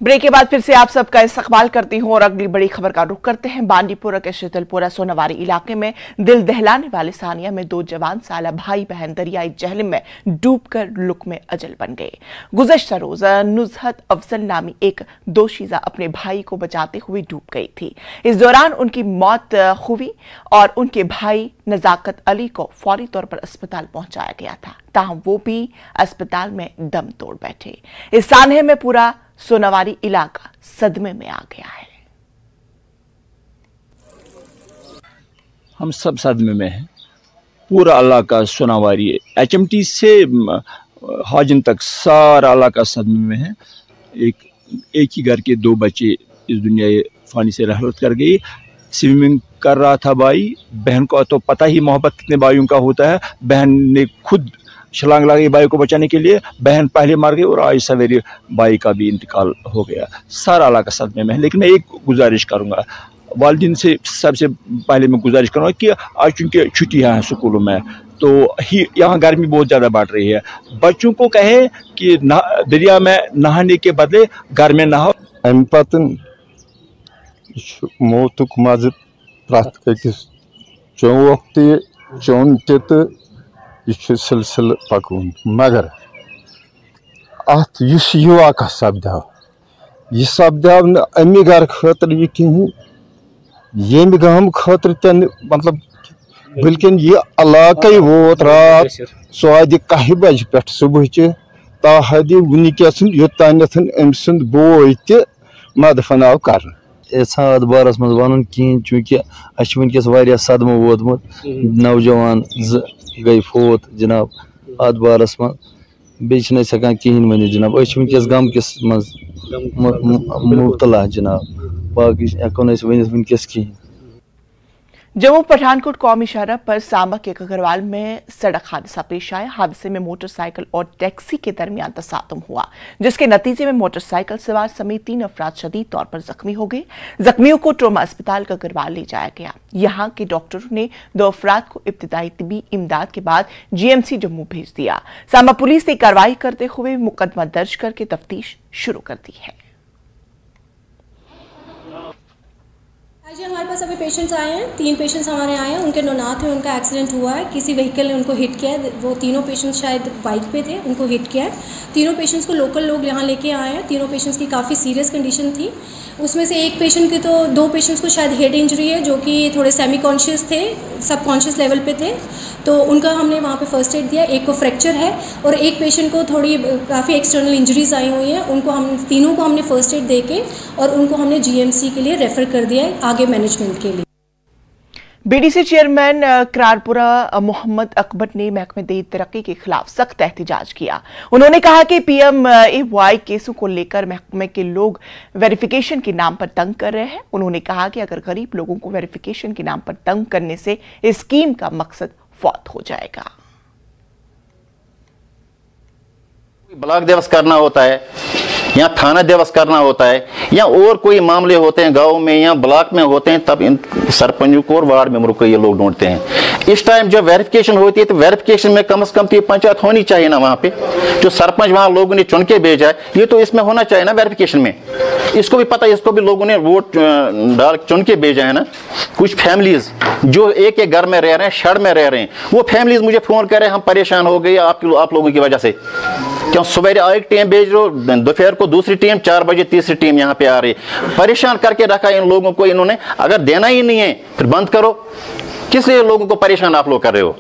Break के बाद फिर से आप सबका इस्तकबाल करती हूं और अगली बड़ी खबर का रुख करते हैं। बांडीपुरा के शीतलपुरा सोनावारी इलाके में दिल दहलाने वाले सानिया में दो जवान साला भाई बहन दरियाई जहलम में डूबकर लुक में अजल बन गए। गुज़श्ता रोज नुज़हत अफजल नामी एक दोशीज़ा अपने भाई को बचाते हुए डूब गई थी। इस दौरान उनकी मौत हुई और उनके भाई नजाकत अली को फौरी तौर पर अस्पताल पहुंचाया गया था, ताहम वो भी अस्पताल में दम तोड़ बैठे। इस सानहे में पूरा सोनावारी इलाका सदमे में आ गया है। हम सब सदमे में हैं। पूरा इलाका सोनावारी HMT से हाजिन तक सारा इलाका सदमे में है। एक ही घर के दो बच्चे इस दुनिया फानी से रहलत कर गई। स्विमिंग कर रहा था भाई, बहन को तो पता ही मोहब्बत कितने भाइयों का होता है। बहन ने खुद छलांग लगाई भाई को बचाने के लिए, बहन पहले मर गई और आज सवेरे भाई का भी इंतकाल हो गया। सारा इलाका सदमे में है। लेकिन मैं एक गुजारिश करूंगा वालिदैन से, सबसे पहले मैं गुजारिश करूंगा कि आज चूंकि छुट्टियां हैं स्कूलों में, तो यहाँ गर्मी बहुत ज़्यादा बढ़ रही है। बच्चों को कहे कि दरिया में नहाने के बदले घर में नहाओ। अम पतन मौतुक मज प्रत अकिस चौक चौन तो यह सिलसिल पकवन, मगर अत युवा यह सपदाव न अमी घर खतर यह कहें, यम गाम खतर तन मतलब बल्कि यह इलाक वोत रात स्वाद 1 बजे पे सुबह ताहद वनकस योतान अम सुंद बोय त मदफनाव कर अत बारस मज वन कहें, चूंकि वनकस वारिया सदम वोतमुत। नौजवान गई फोत जनाब अत बारस मज बेन हेकान कहें वन जनाब। वनकस गम किस मज मुबतला जनाब, बाकी हेको वनकस कहें। जम्मू पठानकोट कौमी शाहरा पर सांबा के ककरवाल में सड़क हादसा पेश आया। हादसे में मोटरसाइकिल और टैक्सी के दरमियान तसादुम हुआ, जिसके नतीजे में मोटरसाइकिल सवार समेत 3 अफराद शदीद तौर पर जख्मी हो गए। जख्मियों को ट्रोमा अस्पताल ककरवाल ले जाया गया। यहां के डॉक्टरों ने 2 अफराद को इब्तिदाई तिबी इमदाद के बाद GMC जम्मू भेज दिया। सांबा पुलिस ने कार्रवाई करते हुए मुकदमा दर्ज करके तफ्तीश शुरू कर दी है। जी हमारे पास अभी पेशेंट्स आए हैं, 3 पेशेंट्स हमारे आए हैं। उनके नौनाथ है, उनका एक्सीडेंट हुआ है, किसी व्हीकल ने उनको हिट किया है। वो तीनों पेशेंट्स शायद बाइक पे थे, उनको हिट किया है। तीनों पेशेंट्स को लोकल लोग यहाँ लेके आए हैं। तीनों पेशेंट्स की काफ़ी सीरियस कंडीशन थी। उसमें से एक पेशेंट की तो 2 पेशेंट्स को शायद हेड इंजरी है, जो कि थोड़े सेमी कॉन्शियस थे, सब कॉन्शियस लेवल पे थे, तो उनका हमने वहाँ पे फर्स्ट एड दिया। एक को फ्रैक्चर है और एक पेशेंट को थोड़ी काफ़ी एक्सटर्नल इंजरीज आई हुई हैं। उनको हम तीनों को हमने फर्स्ट एड दे के और उनको हमने GMC के लिए रेफ़र कर दिया है आगे मैनेजमेंट के लिए। BDC चेयरमैन करारपुरा मोहम्मद अकबर ने महकमे दीन तरक्की के खिलाफ सख्त एहतजाज किया। उन्होंने कहा कि PMAY केसों को लेकर महकमे के लोग वेरिफिकेशन के नाम पर तंग कर रहे हैं। उन्होंने कहा कि अगर गरीब लोगों को वेरिफिकेशन के नाम पर तंग करने से इस स्कीम का मकसद फौत हो जाएगा। ब्लॉक दिवस करना होता है या थाना दिवस करना होता है या और कोई मामले होते हैं गांव में या ब्लॉक में होते हैं, तब इन सरपंचों को और वार्ड मेंबरों को ये लोग ढूंढते हैं। इस टाइम जब वेरिफिकेशन होती है तो वेरिफिकेशन में कम से कम तो पंचायत होनी चाहिए ना। वहाँ पे जो सरपंच वहाँ लोगों ने चुन के भेजा है, ये तो इसमें होना चाहिए ना वेरिफिकेशन में। इसको भी पता है, इसको भी लोगों ने वोट डाल चुन के भेजा है ना। कुछ फैमिलीज जो एक घर में रह रहे हैं, शेड में रह रहे हैं, वो फैमिलीज मुझे फोन कर रहे हैं, हम परेशान हो गए आप लोगों की वजह से। क्यों सुबह एक टीम भेज रहे हो, दोपहर को दूसरी टीम, 4 बजे तीसरी टीम यहाँ पे आ रही है। परेशान करके रखा इन लोगों को इन्होंने। अगर देना ही नहीं है फिर बंद करो। किस लिए लोगों को परेशान आप लोग कर रहे हो?